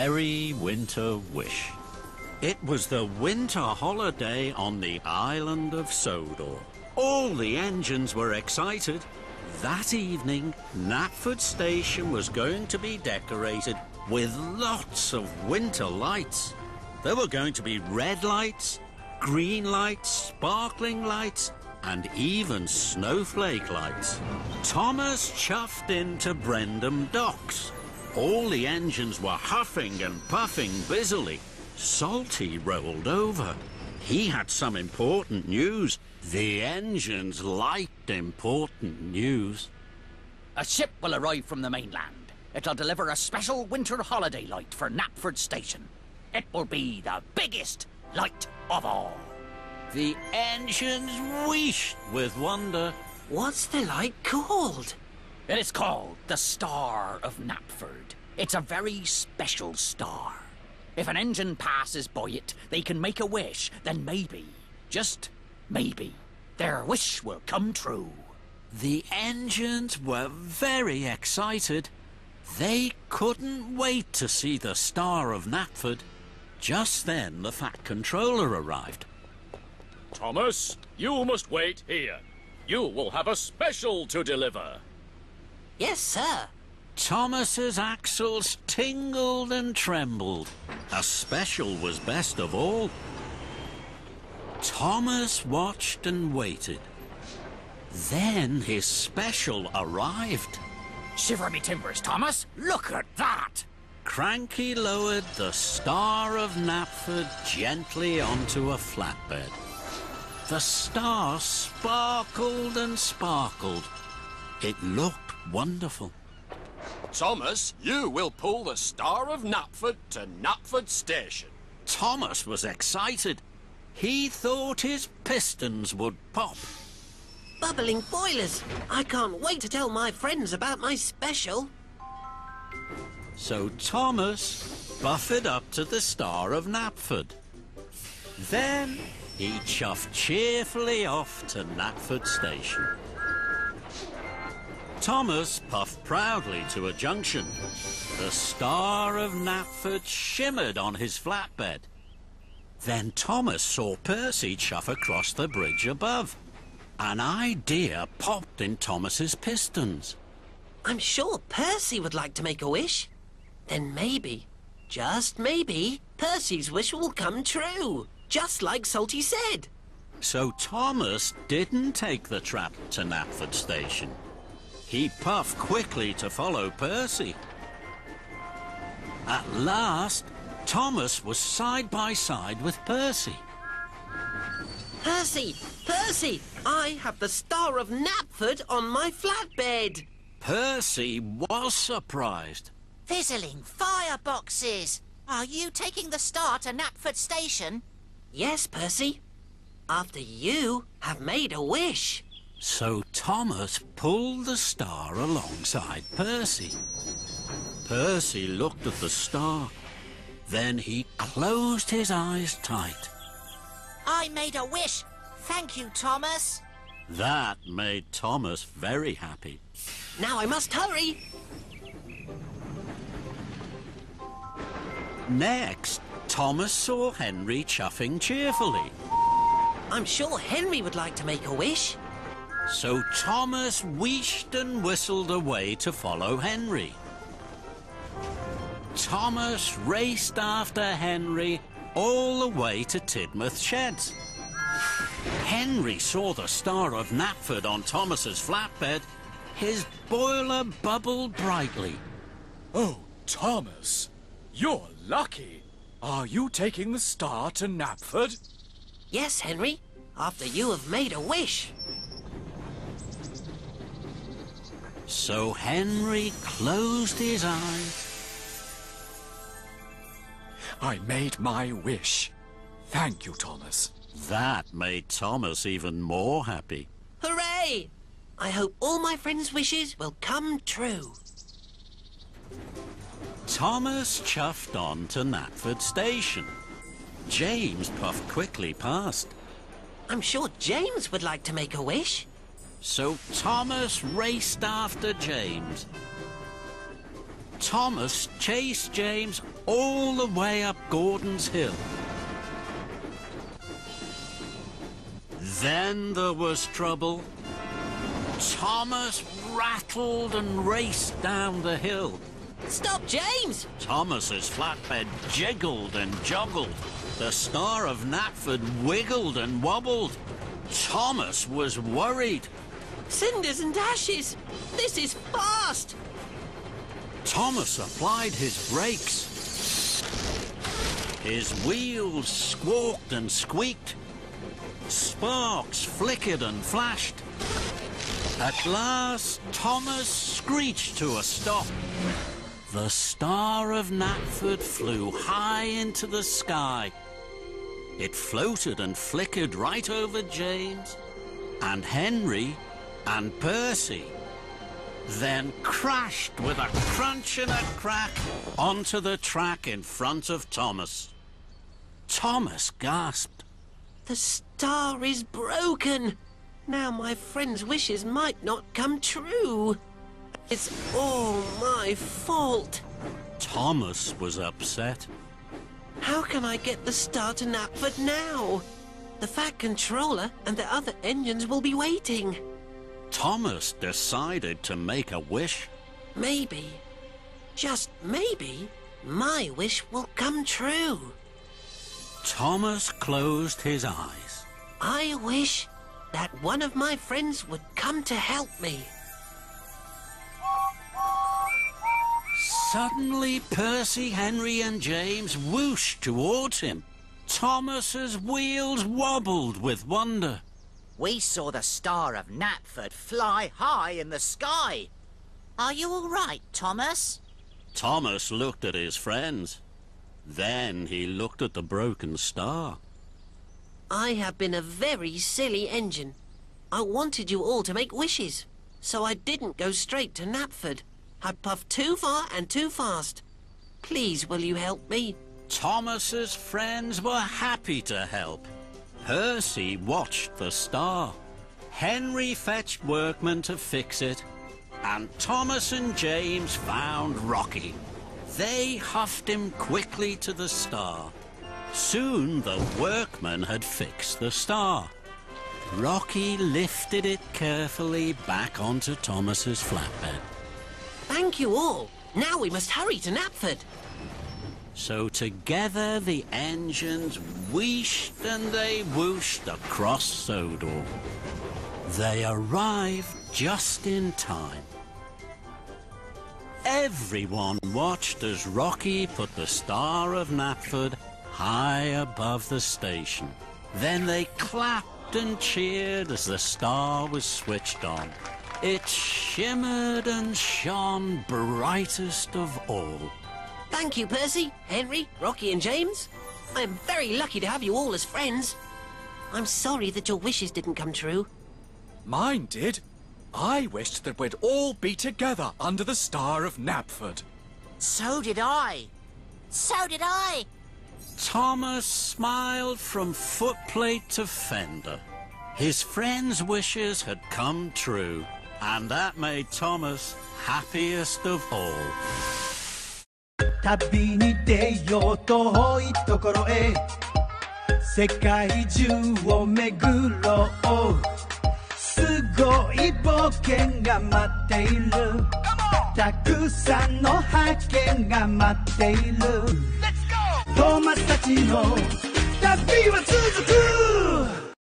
Merry Winter Wish. It was the winter holiday on the island of Sodor. All the engines were excited. That evening, Knapford Station was going to be decorated with lots of winter lights. There were going to be red lights, green lights, sparkling lights, and even snowflake lights. Thomas chuffed into Brendam Docks. All the engines were huffing and puffing busily. Salty rolled over. He had some important news. The engines liked important news. A ship will arrive from the mainland. It'll deliver a special winter holiday light for Knapford Station. It will be the biggest light of all. The engines wheeshed with wonder. What's the light called? It is called the Star of Knapford. It's a very special star. If an engine passes by it, they can make a wish, then maybe, just maybe, their wish will come true. The engines were very excited. They couldn't wait to see the Star of Knapford. Just then, the Fat Controller arrived. Thomas, you must wait here. You will have a special to deliver. Yes, sir. Thomas's axles tingled and trembled. A special was best of all. Thomas watched and waited. Then his special arrived. Shiver me timbers, Thomas. Look at that. Cranky lowered the Star of Knapford gently onto a flatbed. The star sparkled and sparkled. It looked wonderful. Thomas, you will pull the Star of Knapford to Knapford Station. Thomas was excited. He thought his pistons would pop. Bubbling boilers. I can't wait to tell my friends about my special. So Thomas buffeted up to the Star of Knapford. Then he chuffed cheerfully off to Knapford Station. Thomas puffed proudly to a junction. The Star of Knapford shimmered on his flatbed. Then Thomas saw Percy chuff across the bridge above. An idea popped in Thomas's pistons. I'm sure Percy would like to make a wish. Then maybe, just maybe, Percy's wish will come true, just like Salty said. So Thomas didn't take the trap to Knapford Station. He puffed quickly to follow Percy. At last, Thomas was side by side with Percy. Percy! Percy! I have the Star of Knapford on my flatbed. Percy was surprised. Fizzling fireboxes! Are you taking the Star to Knapford Station? Yes, Percy. After you have made a wish. So Thomas pulled the star alongside Percy. Percy looked at the star. Then he closed his eyes tight. I made a wish. Thank you, Thomas. That made Thomas very happy. Now I must hurry. Next, Thomas saw Henry chuffing cheerfully. I'm sure Henry would like to make a wish. So Thomas wheeshed and whistled away to follow Henry. Thomas raced after Henry all the way to Tidmouth Sheds. Henry saw the Star of Knapford on Thomas's flatbed. His boiler bubbled brightly. Oh, Thomas, you're lucky. Are you taking the Star to Knapford? Yes, Henry, after you have made a wish. So Henry closed his eyes I made my wish. Thank you, Thomas. That made Thomas even more happy. Hooray! I hope all my friends' wishes will come true. Thomas chuffed on to Knapford Station. James puffed quickly past. I'm sure James would like to make a wish. So Thomas raced after James. Thomas chased James all the way up Gordon's Hill. Then there was trouble. Thomas rattled and raced down the hill. Stop, James! Thomas's flatbed jiggled and joggled. The Star of Knapford wiggled and wobbled. Thomas was worried. Cinders and ashes! This is fast! Thomas applied his brakes. His wheels squawked and squeaked. Sparks flickered and flashed. At last, Thomas screeched to a stop. The Star of Knapford flew high into the sky. It floated and flickered right over James and Henry and Percy, then crashed with a crunch and a crack onto the track in front of Thomas. Thomas gasped. The star is broken. Now my friend's wishes might not come true. It's all my fault. Thomas was upset. How can I get the star to Knapford now? The Fat Controller and the other engines will be waiting. Thomas decided to make a wish. Maybe, just maybe, my wish will come true. Thomas closed his eyes. I wish that one of my friends would come to help me. Suddenly, Percy, Henry, and James whooshed towards him. Thomas's wheels wobbled with wonder. We saw the Star of Knapford fly high in the sky. Are you all right, Thomas? Thomas looked at his friends. Then he looked at the broken star. I have been a very silly engine. I wanted you all to make wishes, so I didn't go straight to Knapford. I puffed too far and too fast. Please, will you help me? Thomas's friends were happy to help. Percy watched the star. Henry fetched workmen to fix it. And Thomas and James found Rocky. They huffed him quickly to the star. Soon the workmen had fixed the star. Rocky lifted it carefully back onto Thomas's flatbed. Thank you all. Now we must hurry to Knapford. So together the engines wheeshed and they whooshed across Sodor. They arrived just in time. Everyone watched as Rocky put the Star of Knapford high above the station. Then they clapped and cheered as the star was switched on. It shimmered and shone brightest of all. Thank you, Percy, Henry, Rocky and James. I am very lucky to have you all as friends. I'm sorry that your wishes didn't come true. Mine did. I wished that we'd all be together under the Star of Knapford. So did I. So did I. Thomas smiled from footplate to fender. His friends' wishes had come true, and that made Thomas happiest of all. 旅に出よう遠いところへ世界中を巡ろうすごい冒険が待っているたくさんの発見が待っているトーマスたちの旅は続く